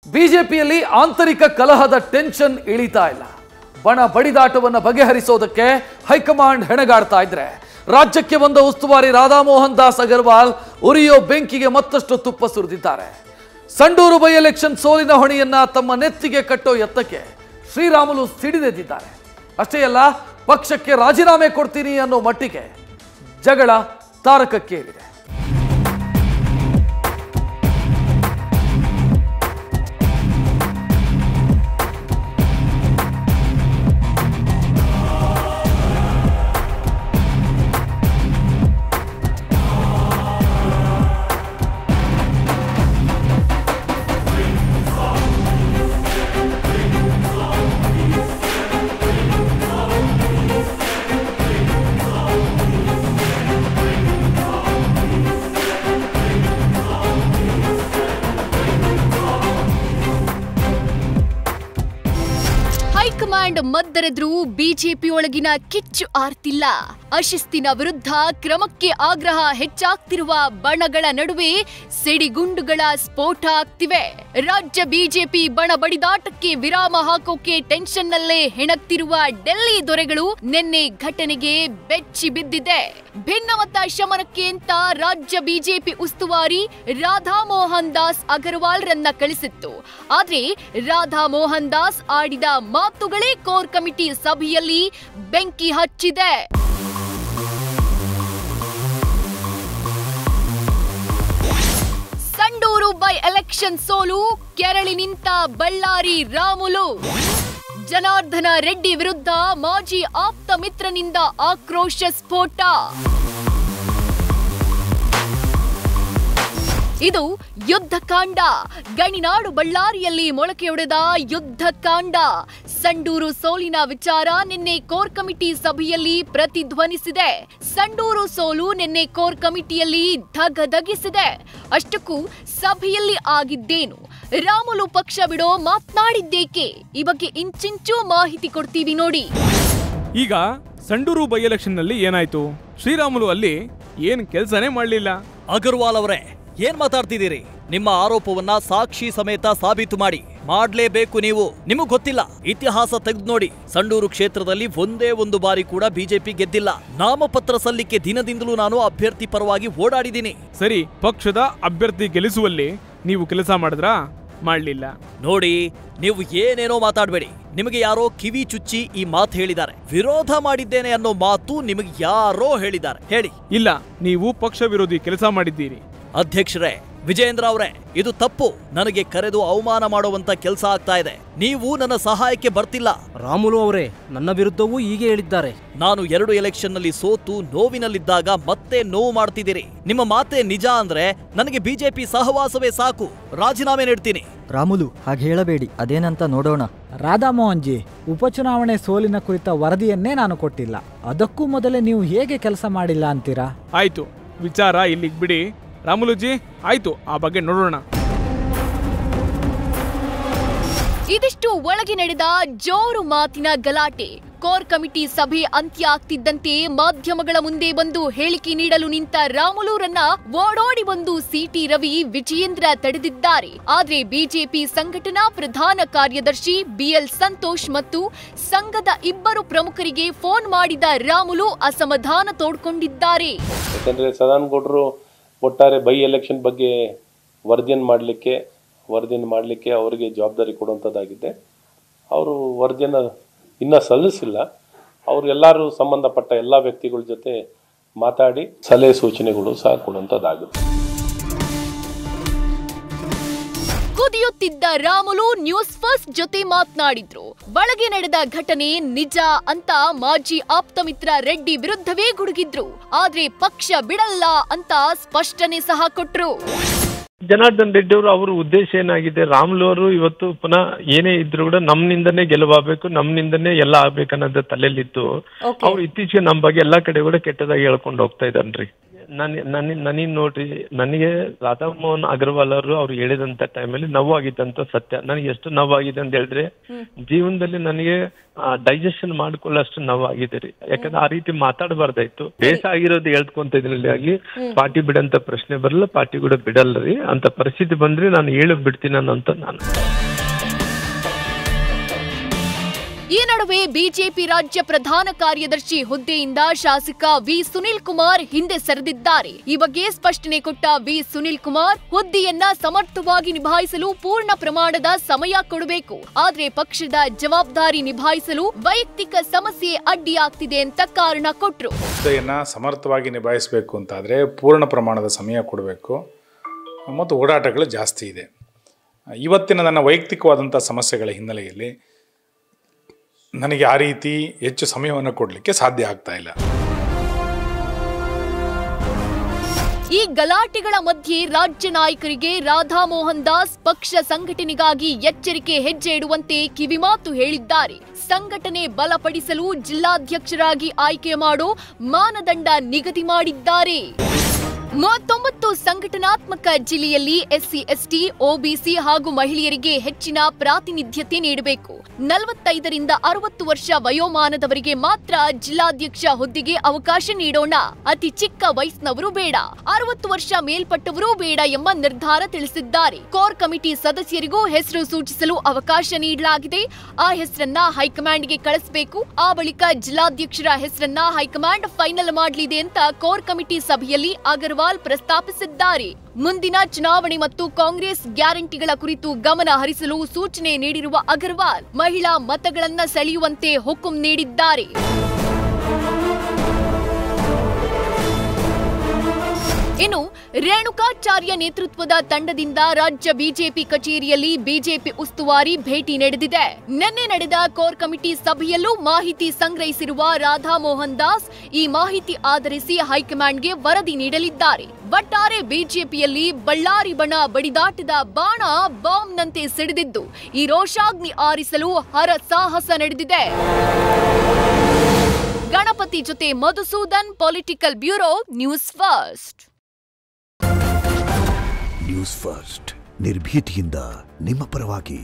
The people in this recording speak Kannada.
ಬಿಜೆಪಿಯಲ್ಲಿ ಆಂತರಿಕ ಕಲಹದ ಟೆನ್ಷನ್ ಇಳಿತಾ ಇಲ್ಲ. ಬಣ ಬಡಿದಾಟವನ್ನು ಬಗೆಹರಿಸೋದಕ್ಕೆ ಹೈಕಮಾಂಡ್ ಹೆಣಗಾಡ್ತಾ ಇದ್ರೆ ರಾಜ್ಯಕ್ಕೆ ಬಂದ ಉಸ್ತುವಾರಿ ರಾಧಾ ಮೋಹನ್ ದಾಸ್ ಅಗರ್ವಾಲ್ ಉರಿಯೋ ಬೆಂಕಿಗೆ ಮತ್ತಷ್ಟು ತುಪ್ಪ ಸುರಿದಿದ್ದಾರೆ. ಸಂಡೂರು ಬೈ ಎಲೆಕ್ಷನ್ ಸೋಲಿನ ಹೊಣೆಯನ್ನ ತಮ್ಮ ನೆತ್ತಿಗೆ ಕಟ್ಟೋ ಯತ್ನಕ್ಕೆ ಶ್ರೀರಾಮುಲು ಸಿಡಿದೆದ್ದಿದ್ದಾರೆ. ಅಷ್ಟೇ ಅಲ್ಲ, ಪಕ್ಷಕ್ಕೆ ರಾಜೀನಾಮೆ ಕೊಡ್ತೀನಿ ಅನ್ನೋ ಮಟ್ಟಿಗೆ ಜಗಳ ತಾರಕಕ್ಕೇರಿದೆ. ಹೈಕಮಾಂಡ್ ಮದ್ದರೆದ್ರೂ ಬಿಜೆಪಿ ಒಳಗಿನ ಕಿಚ್ಚು ಆರ್ತಿಲ್ಲ. ಅಶಿಸ್ತಿನ ವಿರುದ್ಧ ಕ್ರಮಕ್ಕೆ ಆಗ್ರಹ ಹೆಚ್ಚಾಗ್ತಿರುವ ಬಣಗಳ ನಡುವೆ ಸಿಡಿಗುಂಡುಗಳ ಸ್ಫೋಟ ಆಗ್ತಿವೆ. ರಾಜ್ಯ ಬಿಜೆಪಿ ಬಣ ಬಡಿದಾಟಕ್ಕೆ ವಿರಾಮ ಹಾಕೋಕೆ ಟೆನ್ಷನ್ನಲ್ಲೇ ಹೆಣಗ್ತಿರುವ ಡೆಲ್ಲಿ ದೊರೆಗಳು ನಿನ್ನೆ ಘಟನೆಗೆ ಬೆಚ್ಚಿ ಬಿದ್ದಿದೆ. ಭಿನ್ನಮತ ಶಮನಕ್ಕೆ ಅಂತ ರಾಜ್ಯ ಬಿಜೆಪಿ ಉಸ್ತುವಾರಿ ರಾಧಾ ಮೋಹನ್ ದಾಸ್ ಅಗರ್ವಾಲ್ ರನ್ನ ಕಳಿಸಿತ್ತು. ಆದ್ರೆ ರಾಧಾ ಮೋಹನ್ ದಾಸ್ ಆಡಿದ ಮಾತುಗಳೇ ಕೋರ್ ಕಮಿಟಿ ಸಭೆಯಲ್ಲಿ ಬೆಂಕಿ ಹಚ್ಚಿದೆ. ಸಂಡೂರು ಬೈ ಎಲೆಕ್ಷನ್ ಸೋಲು, ಕೆರಳಿ ನಿಂತ ಬಳ್ಳಾರಿ ರಾಮುಲು. ಜನಾರ್ದನ ರೆಡ್ಡಿ ವಿರುದ್ಧ ಮಾಜಿ ಆಪ್ತ ಮಿತ್ರನಿಂದ ಆಕ್ರೋಶ ಸ್ಫೋಟ. ಇದು ಯುದ್ಧಕಾಂಡ. ಗಣಿನಾಡು ಬಳ್ಳಾರಿಯಲ್ಲಿ ಮೊಳಕೆಯೊಡೆದ ಯುದ್ಧಕಾಂಡ. ಸಂಡೂರು ಸೋಲಿನ ವಿಚಾರ ನಿನ್ನೆ ಕೋರ್ ಕಮಿಟಿ ಸಭೆಯಲ್ಲಿ ಪ್ರತಿಧ್ವನಿಸಿದೆ. ಸಂಡೂರು ಸೋಲು ನಿನ್ನೆ ಕೋರ್ ಕಮಿಟಿಯಲ್ಲಿ ಧಗಧಗಿಸಿದೆ. ಅಷ್ಟಕ್ಕೂ ಸಭೆಯಲ್ಲಿ ಆಗಿದ್ದೇನು, ರಾಮುಲು ಪಕ್ಷ ಬಿಡೋ ಮಾತನಾಡಿದ್ದೇಕೆ, ಈ ಬಗ್ಗೆ ಇಂಚಿಂಚೂ ಮಾಹಿತಿ ಕೊಡ್ತೀವಿ ನೋಡಿ. ಈಗ ಸಂಡೂರು ಬೈ ಎಲೆಕ್ಷನ್ ನಲ್ಲಿ ಏನಾಯ್ತು? ಶ್ರೀರಾಮುಲು ಅಲ್ಲಿ ಏನ್ ಕೆಲಸನೇ ಮಾಡಲಿಲ್ಲ. ಅಗರ್ವಾಲ್ ಅವರೇ, ಏನ್ ಮಾತಾಡ್ತಿದ್ದೀರಿ? ನಿಮ್ಮ ಆರೋಪವನ್ನ ಸಾಕ್ಷಿ ಸಮೇತ ಸಾಬೀತು ಮಾಡ್ಲೇಬೇಕು ನೀವು. ನಿಮಗ್ ಗೊತ್ತಿಲ್ಲ, ಇತಿಹಾಸ ತೆಗೆದು ನೋಡಿ. ಸಂಡೂರು ಕ್ಷೇತ್ರದಲ್ಲಿ ಒಂದೇ ಒಂದು ಬಾರಿ ಕೂಡ ಬಿಜೆಪಿ ಗೆದ್ದಿಲ್ಲ. ನಾಮಪತ್ರ ಸಲ್ಲಿಕೆ ದಿನದಿಂದಲೂ ನಾನು ಅಭ್ಯರ್ಥಿ ಪರವಾಗಿ ಓಡಾಡಿದ್ದೀನಿ. ಸರಿ, ಪಕ್ಷದ ಅಭ್ಯರ್ಥಿ ಗೆಲ್ಲಿಸುವಲ್ಲಿ ನೀವು ಕೆಲಸ ಮಾಡಿದ್ರಾ? ಮಾಡ್ಲಿಲ್ಲ. ನೋಡಿ, ನೀವು ಏನೇನೋ ಮಾತಾಡಬೇಡಿ. ನಿಮಗೆ ಯಾರೋ ಕಿವಿ ಚುಚ್ಚಿ ಈ ಮಾತು ಹೇಳಿದ್ದಾರೆ. ವಿರೋಧ ಮಾಡಿದ್ದೇನೆ ಅನ್ನೋ ಮಾತು ನಿಮಗೆ ಯಾರೋ ಹೇಳಿದ್ದಾರೆ. ಹೇಳಿ. ಇಲ್ಲ, ನೀವು ಪಕ್ಷ ವಿರೋಧಿ ಕೆಲಸ ಮಾಡಿದ್ದೀರಿ. ಅಧ್ಯಕ್ಷರೇ, ವಿಜಯೇಂದ್ರ ಅವರೇ, ಇದು ತಪ್ಪು. ನನಗೆ ಕರೆದು ಅವಮಾನ ಮಾಡುವಂತ ಕೆಲಸ ಆಗ್ತಾ ಇದೆ. ನೀವು ನನ್ನ ಸಹಾಯಕ್ಕೆ ಬರ್ತಿಲ್ಲ. ರಾಮುಲು ಅವರೇ, ನನ್ನ ವಿರುದ್ಧವೂ ಹೀಗೆ ಹೇಳಿದ್ದಾರೆ. ನಾನು 2 ಎಲೆಕ್ಷನ್ ನಲ್ಲಿ ಸೋತು ನೋವಿನಲ್ಲಿದ್ದಾಗ ಮತ್ತೆ ನೋವು ಮಾಡ್ತಿದ್ದೀರಿ. ನಿಮ್ಮ ಮಾತೆ ನಿಜ ಅಂದ್ರೆ ನನಗೆ ಬಿಜೆಪಿ ಸಹವಾಸವೇ ಸಾಕು. ರಾಜೀನಾಮೆ ನೀಡ್ತೀನಿ. ರಾಮುಲು, ಹಾಗೆ ಹೇಳಬೇಡಿ. ಅದೇನಂತ ನೋಡೋಣ. ರಾಧಾ ಮೋಹನ್ ಜಿ, ಉಪಚುನಾವಣೆ ಸೋಲಿನ ಕುರಿತ ವರದಿಯನ್ನೇ ನಾನು ಕೊಟ್ಟಿಲ್ಲ. ಅದಕ್ಕೂ ಮೊದಲೇ ನೀವು ಹೇಗೆ ಕೆಲಸ ಮಾಡಿಲ್ಲ ಅಂತೀರಾ? ಆಯ್ತು, ವಿಚಾರ ಇಲ್ಲಿಗೆ ಬಿಡಿ. ರಾಮುಲುಜಿ, ಆಯ್ತು, ಆ ಬಗ್ಗೆ ನೋಡೋಣ. ಇದಿಷ್ಟು ಒಳಗೆ ನಡೆದ ಜೋರು ಮಾತಿನ ಗಲಾಟೆ. ಕೋರ್ ಕಮಿಟಿ ಸಭೆ ಅಂತ್ಯ ಆಗ್ತಿದ್ದಂತೆ ಮಾಧ್ಯಮಗಳ ಮುಂದೆ ಬಂದು ಹೇಳಿಕೆ ನೀಡಲು ನಿಂತ ರಾಮುಲುರನ್ನ ಓಡೋಡಿ ಬಂದು ಸಿಟಿ ರವಿ, ವಿಜಯೇಂದ್ರ ತಡೆದಿದ್ದಾರೆ. ಆದ್ರೆ ಬಿಜೆಪಿ ಸಂಘಟನಾ ಪ್ರಧಾನ ಕಾರ್ಯದರ್ಶಿ ಬಿಎಲ್ ಸಂತೋಷ್ ಮತ್ತು ಸಂಘದ ಇಬ್ಬರು ಪ್ರಮುಖರಿಗೆ ಫೋನ್ ಮಾಡಿದ ರಾಮುಲು ಅಸಮಾಧಾನ ತೋಡ್ಕೊಂಡಿದ್ದಾರೆ. ಯಾಕಂದ್ರೆ ಸದಾನಗೌಡರು ಒಟ್ಟಾರೆ ಬೈ ಎಲೆಕ್ಷನ್ ಬಗ್ಗೆ ವರದಿಯನ್ನು ಮಾಡಲಿಕ್ಕೆ ಅವರಿಗೆ ಜವಾಬ್ದಾರಿ ಕೊಡುವಂಥದ್ದಾಗಿದೆ. ಅವರು ವರದಿಯನ್ನು ಇನ್ನೂ ಸಲ್ಲಿಸಿಲ್ಲ. ಅವರು ಎಲ್ಲರೂ ಸಂಬಂಧಪಟ್ಟ ಎಲ್ಲ ವ್ಯಕ್ತಿಗಳ ಜೊತೆ ಮಾತಾಡಿ ಸಲಹೆ ಸೂಚನೆಗಳು ಸಹ ಕೊಡುವಂಥದ್ದಾಗುತ್ತೆ. ಕುದಿಯುತ್ತಿದ್ದ ರಾಮುಲು ನ್ಯೂಸ್ ಫಸ್ಟ್ ಜೊತೆ ಮಾತನಾಡಿದ್ರು. ಒಳಗೆ ನಡೆದ ಘಟನೆ ನಿಜ ಅಂತ ಮಾಜಿ ಆಪ್ತ ಮಿತ್ರ ರೆಡ್ಡಿ ವಿರುದ್ಧವೇ ಗುಡುಗಿದ್ರು. ಆದ್ರೆ ಪಕ್ಷ ಬಿಡಲ್ಲ ಅಂತ ಸ್ಪಷ್ಟನೆ ಸಹ ಕೊಟ್ರು. ಜನಾರ್ದನ್ ರೆಡ್ಡಿ ಅವರು ಅವ್ರ ಉದ್ದೇಶ ಏನಾಗಿದೆ? ರಾಮುಲು ಅವರು ಇವತ್ತು ಪುನಃ ಏನೇ ಇದ್ರು ಕೂಡ ನಮ್ನಿಂದನೇ ಗೆಲುವಾಗಬೇಕು, ನಮ್ನಿಂದನೇ ಎಲ್ಲ ಆಗ್ಬೇಕನ್ನೋದು ತಲೆಯಲ್ಲಿತ್ತು. ಅವ್ರು ಇತ್ತೀಚೆಗೆ ನಮ್ಮ ಬಗ್ಗೆ ಎಲ್ಲಾ ಕಡೆ ಕೂಡ ಕೆಟ್ಟದಾಗಿ ಹೇಳ್ಕೊಂಡು ಹೋಗ್ತಾ ಇದ್ದಾನ್ರಿ. ನನಗೆ ನೋಡ್ರಿ, ನನಗೆ ರಾಧಾ ಮೋಹನ್ ಅಗರ್ವಾಲ್ ಅವ್ರು ಹೇಳಿದಂತ ಟೈಮಲ್ಲಿ ನೋವಾಗಿದ್ದಂತ ಸತ್ಯ. ನನಗೆ ಎಷ್ಟು ನೋವಾಗಿದೆ ಅಂತ ಹೇಳಿದ್ರೆ ಜೀವನದಲ್ಲಿ ನನಗೆ ಡೈಜೆಷನ್ ಮಾಡ್ಕೊಳ್ಳೋಷ್ಟು ನೋವಾಗಿದೆ ರೀ. ಯಾಕಂದ್ರೆ ಆ ರೀತಿ ಮಾತಾಡಬಾರ್ದಾಯ್ತು. ದೇಶ ಆಗಿರೋದು ಹೇಳ್ಕೊಂತ ಇದ್ರಲ್ಲಿ ಆಗ್ಲಿ ಪಾರ್ಟಿ ಬಿಡಂತ ಪ್ರಶ್ನೆ ಬರಲ್ಲ, ಪಾರ್ಟಿ ಕೂಡ ಬಿಡಲ್ಲ ರೀ. ಅಂತ ಪರಿಸ್ಥಿತಿ ಬಂದ್ರೆ ನಾನು ಹೇಳಿ ಬಿಡ್ತೀನಿ ಅಂತ ನಾನು. ಈ ನಡುವೆ ಬಿಜೆಪಿ ರಾಜ್ಯ ಪ್ರಧಾನ ಕಾರ್ಯದರ್ಶಿ ಹುದ್ದೆಯಿಂದ ಶಾಸಕ ವಿ ಸುನಿಲ್ ಕುಮಾರ್ ಹಿಂದೆ ಸರಿದಿದ್ದಾರೆ. ಈ ಬಗ್ಗೆ ಸ್ಪಷ್ಟನೆ ಕೊಟ್ಟ ವಿ ಸುನಿಲ್ ಕುಮಾರ್, ಹುದ್ದೆಯನ್ನ ಸಮರ್ಥವಾಗಿ ನಿಭಾಯಿಸಲು ಪೂರ್ಣ ಪ್ರಮಾಣದ ಸಮಯ ಕೊಡಬೇಕು, ಆದ್ರೆ ಪಕ್ಷದ ಜವಾಬ್ದಾರಿ ನಿಭಾಯಿಸಲು ವೈಯಕ್ತಿಕ ಸಮಸ್ಯೆ ಅಡ್ಡಿಯಾಗ್ತಿದೆ ಅಂತ ಕಾರಣ ಕೊಟ್ರು. ಹುದ್ದೆಯನ್ನ ಸಮರ್ಥವಾಗಿ ನಿಭಾಯಿಸಬೇಕು ಅಂತಾದ್ರೆ ಪೂರ್ಣ ಪ್ರಮಾಣದ ಸಮಯ ಕೊಡಬೇಕು ಮತ್ತು ಓಡಾಟಗಳು ಜಾಸ್ತಿ ಇದೆ. ಇವತ್ತಿನ ನನ್ನ ವೈಯಕ್ತಿಕವಾದಂಥ ಸಮಸ್ಯೆಗಳ ಹಿನ್ನೆಲೆಯಲ್ಲಿ ನನಗೆ ಆ ರೀತಿ ಹೆಚ್ಚು ಸಮಯವನ್ನು ಕೊಡಲಿಕ್ಕೆ ಸಾಧ್ಯ ಆಗ್ತಾ ಇಲ್ಲ. ಈ ಗಲಾಟೆಗಳ ಮಧ್ಯೆ ರಾಜ್ಯ ನಾಯಕರಿಗೆ ರಾಧಾ ಮೋಹನ್ ದಾಸ್ ಪಕ್ಷ ಸಂಘಟನೆಗಾಗಿ ಎಚ್ಚರಿಕೆ ಹೆಜ್ಜೆ ಇಡುವಂತೆ ಕಿವಿಮಾತು ಹೇಳಿದ್ದಾರೆ. ಸಂಘಟನೆ ಬಲಪಡಿಸಲು ಜಿಲ್ಲಾಧ್ಯಕ್ಷರಾಗಿ ಆಯ್ಕೆ ಮಾಡೋ ಮಾನದಂಡ ನಿಗದಿ ಮಾಡಿದ್ದಾರೆ. 39 ಸಂಘಟನಾತ್ಮಕ ಜಿಲ್ಲೆಯಲ್ಲಿ ಎಸ್ಸಿ, ಎಸ್ಟಿ, ಒಬಿಸಿ ಹಾಗೂ ಮಹಿಳೆಯರಿಗೆ ಹೆಚ್ಚಿನ ಪ್ರಾತಿನಿಧ್ಯತೆ ನೀಡಬೇಕು. 45ರಿಂದ 60 ವರ್ಷ ವಯೋಮಾನದವರಿಗೆ ಮಾತ್ರ ಜಿಲ್ಲಾಧ್ಯಕ್ಷ ಹುದ್ದೆಗೆ ಅವಕಾಶ ನೀಡೋಣ. ಅತಿ ಚಿಕ್ಕ ವಯಸ್ಸಿನವರು ಬೇಡ, 60 ವರ್ಷ ಮೇಲ್ಪಟ್ಟವರು ಬೇಡ ಎಂಬ ನಿರ್ಧಾರ ತಿಳಿಸಿದ್ದಾರೆ. ಕೋರ್ ಕಮಿಟಿ ಸದಸ್ಯರಿಗೂ ಹೆಸರು ಸೂಚಿಸಲು ಅವಕಾಶ ನೀಡಲಾಗಿದೆ. ಆ ಹೆಸರನ್ನ ಹೈಕಮಾಂಡ್ಗೆ ಕಳಿಸಬೇಕು. ಆ ಬಳಿಕ ಜಿಲ್ಲಾಧ್ಯಕ್ಷರ ಹೆಸರನ್ನ ಹೈಕಮಾಂಡ್ ಫೈನಲ್ ಮಾಡಲಿದೆ ಅಂತ ಕೋರ್ ಕಮಿಟಿ ಸಭೆಯಲ್ಲಿ ಅಗರ್ವಾಲ್ ಪ್ರಸ್ತಾಪಿಸಿದ್ದಾರೆ. ಮುಂದಿನ ಚುನಾವಣೆ ಮತ್ತು ಕಾಂಗ್ರೆಸ್ ಗ್ಯಾರಂಟಿಗಳ ಕುರಿತು ಗಮನ ಹರಿಸಲು ಸೂಚನೆ ನೀಡಿರುವ ಅಗರ್ವಾಲ್ ಮಹಿಳಾ ಮತಗಳನ್ನ ಸೆಳೆಯುವಂತೆ ಹುಕುಂ ನೀಡಿದ್ದಾರೆ. ಇನ್ನು ರೇಣುಕಾಚಾರ್ಯ ನೇತೃತ್ವದ ತಂಡದಿಂದ ರಾಜ್ಯ ಬಿಜೆಪಿ ಕಚೇರಿಯಲ್ಲಿ ಬಿಜೆಪಿ ಉಸ್ತುವಾರಿ ಭೇಟಿ ನಡೆದಿದೆ. ನಿನ್ನೆ ನಡೆದ ಕೋರ್ ಕಮಿಟಿ ಸಭೆಯಲ್ಲೂ ಮಾಹಿತಿ ಸಂಗ್ರಹಿಸಿರುವ ರಾಧಾ ಮೋಹನ್ ದಾಸ್ ಈ ಮಾಹಿತಿ ಆಧರಿಸಿ ಹೈಕಮಾಂಡ್ಗೆ ವರದಿ ನೀಡಲಿದ್ದಾರೆ. ಒಟ್ಟಾರೆ ಬಿಜೆಪಿಯಲ್ಲಿ ಬಳ್ಳಾರಿ ಬಣ ಬಡಿದಾಟದ ಬಾಣ ಬಾಂಬ್ನಂತೆ ಸಿಡಿದಿದ್ದು ಈ ರೋಷಾಗ್ನಿ ಆರಿಸಲು ಹರಸಾಹಸ ನಡೆದಿದೆ. ಗಣಪತಿ ಜೊತೆ Madhusudan, political bureau, news first. News first ನಿರ್ಭೀತಿಯಿಂದ ನಿಮ್ಮ ಪರವಾಗಿ.